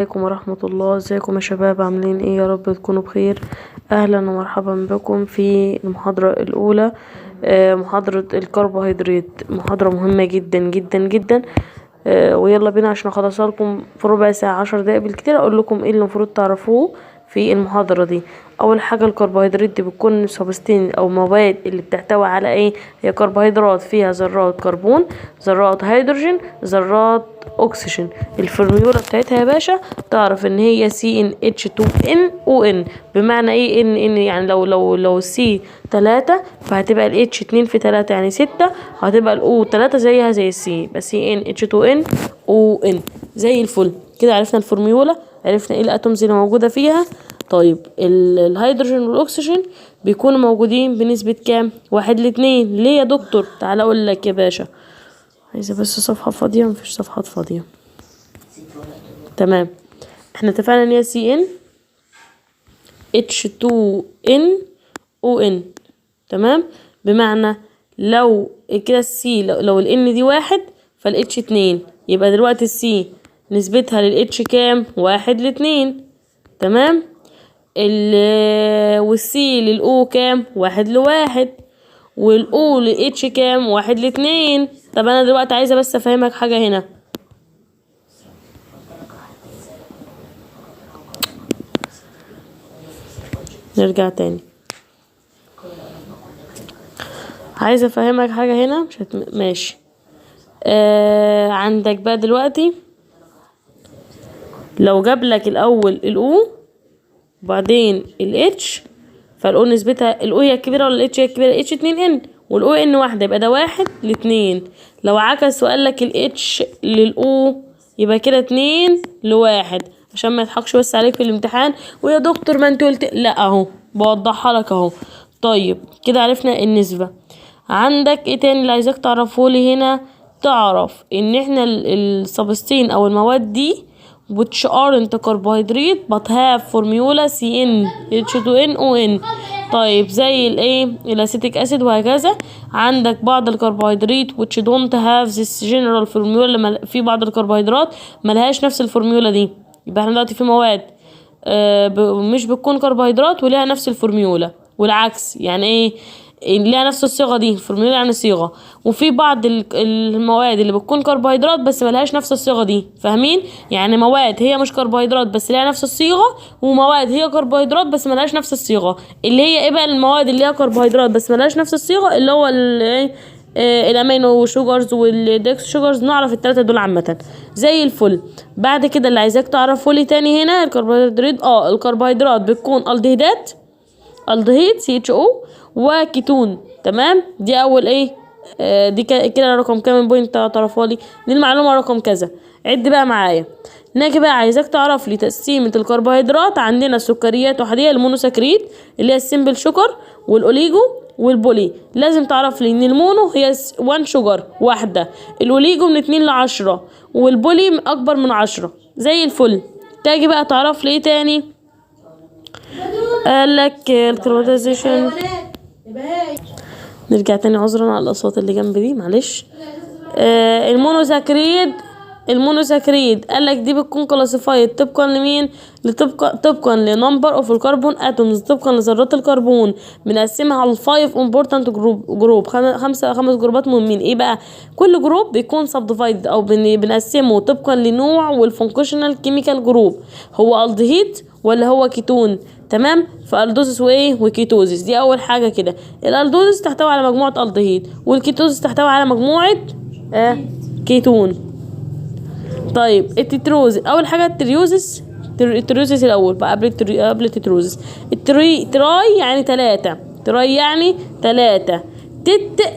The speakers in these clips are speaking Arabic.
عليكم ورحمة الله. ازيكم يا شباب؟ عاملين ايه؟ يا رب تكونوا بخير. اهلا ومرحبا بكم في المحاضرة الاولى، محاضرة الكربوهيدرات. محاضرة مهمة جدا جدا جدا. ويلا بينا عشان اخلصها لكم في ربع ساعة 10 دقايق بالكتير. اقول لكم ايه اللي المفروض تعرفوه في المحاضرة دي. اول حاجة الكربوهيدرات دي بتكون سبستين او مواد اللي بتحتوي على ايه؟ هي كربوهيدرات فيها ذرات كربون، ذرات هيدروجين، ذرات اكسجين. الفورميولا بتاعتها يا باشا تعرف ان هي CnH2nOn. بمعنى ايه ان يعني لو C 3 فهتبقى ال H 2 في 3 يعني 6، هتبقى ال O 3 زيها زي السي بس CnH2nOn. زي الفل كده. عرفنا الفورميولا، عرفنا ايه الاتومز اللي موجوده فيها. طيب الهيدروجين والاكسجين بيكونوا موجودين بنسبه كام؟ 1:2. ليه يا دكتور؟ تعالى اقول لك يا باشا. عايزه بس صفحه فاضيه، مفيش صفحات فاضيه. تمام، احنا اتفقنا ان هي CnH2nOn. تمام، بمعنى لو كده السي لو الN دي 1 فالH 2، يبقى دلوقتي السي نسبتها للH كام؟ 1:2. تمام، والسي للO كام؟ 1:1. والO للH كام؟ 1:2. طب انا دلوقتي عايزه بس افهمك حاجه هنا. نرجع تاني، عايزه افهمك حاجه هنا. ماشي. عندك بقى دلوقتي لو جاب لك الاول الO وبعدين الH، فالO نسبتها الO هي الكبيره ولا الH هي الكبيره؟ H 2N والO N واحده، يبقى ده 1:2. لو عكس وقال لك الH للO يبقى كده 2:1، عشان ما يضحكش بس عليك في الامتحان ويا دكتور ما انت قلت لا. اهو بوضحها لك اهو. طيب كده عرفنا النسبه. عندك ايه تاني اللي عايزاك تعرفه لي هنا؟ تعرف ان احنا السبستين او المواد دي which aren't carbohydrate but have formula CnH2nOn. طيب زي الايه؟ الاسيتيك اسيد وهكذا. عندك بعض الكربوهيدرات which don't have this general formula، في بعض الكربوهيدرات ملهاش نفس الفورميولا دي. يبقى احنا دلوقتي في مواد مش بتكون كربوهيدرات ولها نفس الفورميولا، والعكس. يعني ايه ليها نفس الصيغه دي؟ الفورميولا يعني صيغه. وفي بعض المواد اللي بتكون كربوهيدرات بس ملهاش نفس الصيغه دي. فاهمين؟ يعني مواد هي مش كربوهيدرات بس ليها نفس الصيغه، ومواد هي كربوهيدرات بس ملهاش نفس الصيغه. اللي هي ايه بقى المواد اللي هي كربوهيدرات بس ملهاش نفس الصيغه؟ اللي هو الامينو شوجرز والديكس شوجرز. نعرف الثلاثه دول عامه زي الفل. بعد كده اللي عايزاك تعرفه لي تاني هنا الكربوهيدرات. الكربوهيدرات بتكون الدهيدات، الدهيد CHO، وكيتون. تمام، دي اول ايه؟ دي كده رقم كام بوينت تعرفها لي؟ دي المعلومه رقم كذا. عد بقى معايا. ناجي بقى عايزاك تعرف لي تقسيمه الكربوهيدرات. عندنا السكريات وحديه، المونوساكريد اللي هي السيمبل شوجر، والاوليجو والبولي. لازم تعرف لي ان المونو هي 1 شوجر واحده، الاوليجو من 2 ل10، والبولي اكبر من 10. زي الفل. تاجي بقى تعرف لي ايه تاني؟ قال لك الكربوهيدرات. نرجع تاني، عذرا على الاصوات اللي جنب دي، معلش. المونوساكريد قال لك دي بتكون كلاسيفايد طبقا لمين؟ طبقا لنمبر اوف الكربون اتومز، طبقا لذرات الكربون. بنقسمها على 5 امبورتنت جروب، خمس جروبات مهمين. ايه بقى؟ كل جروب بيكون سب ديفايد او بنقسمه طبقا لنوع والفانكشنال كيميكال جروب. هو الدهيد ولا هو كيتون؟ تمام، فالدوزس وايه وكيتوزيس. دي اول حاجه كده. الالدوزس تحتوي على مجموعه الدهيد، والكيتوزيس تحتوي على مجموعه كيتون. طيب التتروز اول حاجه. التريوزس الاول بقى قبل التتروزس. تراي يعني 3، تراي يعني 3،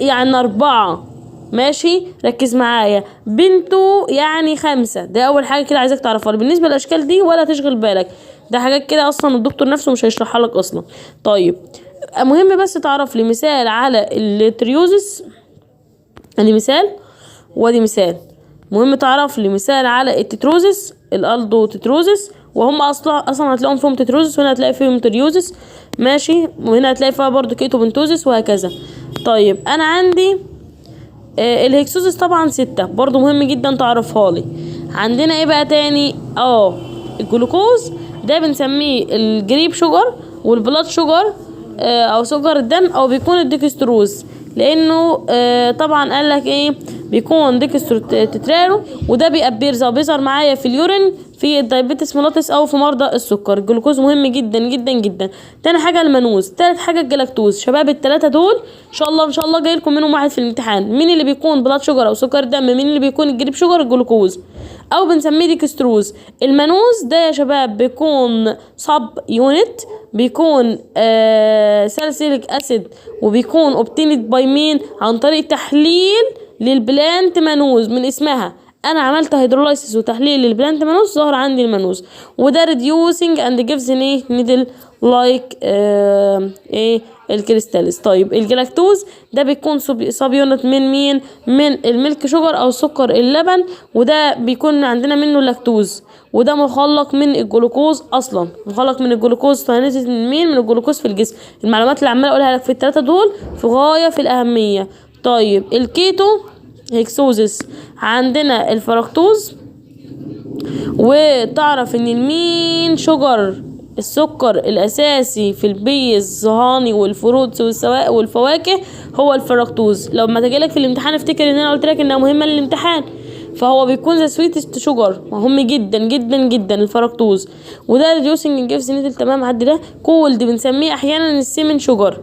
يعني 4. ماشي، ركز معايا. بنتو يعني 5. ده اول حاجه كده عايزك تعرفها. بالنسبه للاشكال دي ولا تشغل بالك، ده حاجات كده اصلا الدكتور نفسه مش هيشرحها لك اصلا. طيب مهم بس تعرف لي مثال على التريوزس. ادي مثال وادي مثال. مهم تعرف لي مثال على التتروزس، الالدو تتروزس. وهم اصلا هتلاقيهم فيهم تتروزس، وهنا هتلاقي فيهم تريوزس. ماشي، وهنا هتلاقي فيها برضو كيتو بنتوزس وهكذا. طيب انا عندي الهكسوزس طبعا 6، برضو مهم جدا تعرفها لي. عندنا ايه بقى تاني؟ الجلوكوز ده بنسميه الجريب شوجر، والبلاد شوجر او سكر الدم، او بيكون الديكستروز، لانه طبعا قال لك ايه بيكون ديكسترو تترارو، وده بيظهر معايا في اليورين في الدايابيتس ميليتس او في مرضى السكر. الجلوكوز مهم جدا جدا جدا. تاني حاجه المانوز، تالت حاجه الجلاكتوز. شباب الثلاثه دول ان شاء الله ان شاء الله جاي لكم منهم واحد في الامتحان. مين اللي بيكون بلاد شوجر او سكر دم؟ مين اللي بيكون الجريب شوجر؟ الجلوكوز او بنسميه ديكستروز. المانوز ده يا شباب بيكون صب يونت، بيكون ساليسيليك اسيد، وبيكون اوبتيند باي مين؟ عن طريق تحليل للبلانت مانوز. من اسمها انا عملت هيدرولايسيس وتحليل للبلانت مانوز، ظهر عندي المانوز. وده reducing and gives needle like ايه الكريستالز. طيب الجلاكتوز ده بيكون سب يونت من مين؟ من الميلك شوجر او سكر اللبن، وده بيكون عندنا منه لاكتوز، وده مخلق من الجلوكوز اصلا، مخلق من الجلوكوز. فهنزل من مين؟ من الجلوكوز في الجسم. المعلومات اللي عماله اقولها لك في الثلاثه دول في غايه في الاهميه. طيب الكيتو هيكسوزس، عندنا الفركتوز، وتعرف ان المين شجر السكر الاساسي في البيز الهاني والفروتس والفواكه هو الفركتوز. لو ما تجيلك في الامتحان افتكر ان انا قلت لك انها مهمه للامتحان، فهو بيكون ذا سويتست شوجر، مهم جدا جدا جدا الفركتوز. وده ريديوسنج جيفز نيدل. تمام عدي ده. كولد بنسميه احيانا السيمن شوجر.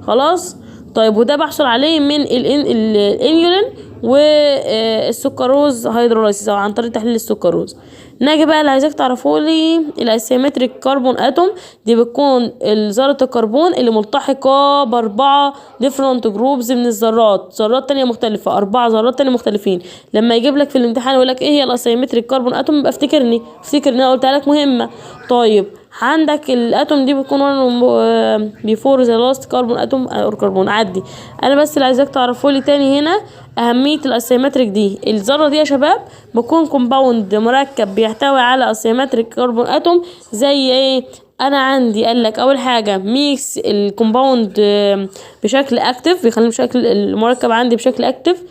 خلاص. طيب وده بحصل عليه من الانيولين والسكروز هيدرولايسيس او عن طريق تحليل السكروز. ناجي بقى اللي عايزاك تعرفوا لي الاسيمتريك كربون اتوم. دي بتكون ذره الكربون اللي ملتحقه باربعه ديفرنت جروبز من الذرات، ذرات تانية مختلفه، 4 ذرات تانية مختلفين. لما يجيب لك في الامتحان يقول لك ايه هي الاسيمتريك كربون اتوم، يبقى افتكر ان انا قلتها لك مهمه. طيب عندك الاتوم دي بتكون بيفور ذا لاست كربون اتوم اور كربون. عدي. انا بس اللي عايزاك تعرفوا لي تاني هنا اهميه الاسيمتريك دي. الذره دي يا شباب بتكون كومباوند مركب بيحتوي على اسيمتريك كربون اتوم. زي ايه؟ انا عندي قال لك اول حاجه ميكس الكومباوند بشكل اكتف، بيخلي بشكل المركب عندي بشكل اكتف،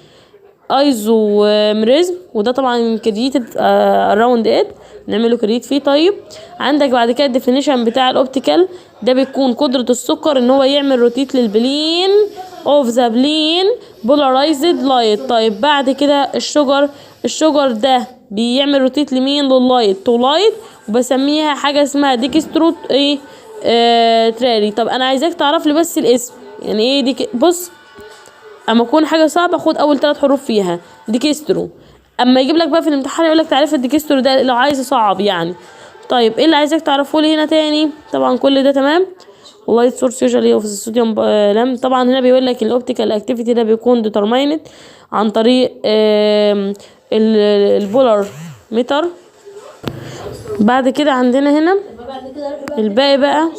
ايزوميريزم، وده طبعا كرييتد اراوند ات، نعمله كرييت فيه. طيب عندك بعد كده الديفينيشن بتاع الاوبتيكال، ده بيكون قدره السكر ان هو يعمل روتيت للبلين اوف ذا بلين بولارايزد لايت. طيب بعد كده الشجر ده بيعمل روتيت لمين؟ لللايت، تو لايت، وبسميها حاجه اسمها ديكسترو ايه تراري. طب انا عايزاك تعرف لي بس الاسم، يعني ايه دي؟ بص اما تكون حاجه صعبه خد اول 3 حروف فيها ديكسترو. اما يجيب لك بقى في الامتحان يقول لك تعريف الديكسترو ده لو عايز صعب يعني. طيب ايه اللي عايزك تعرفه لي هنا تاني؟ طبعا كل ده تمام. والله سورس يوجوالي اوف الصوديوم لام. طبعا هنا بيقول لك الاوبتيكال اكتيفيتي ده بيكون ديترمايند عن طريق البولار ميتر. بعد كده عندنا هنا الباقي بقى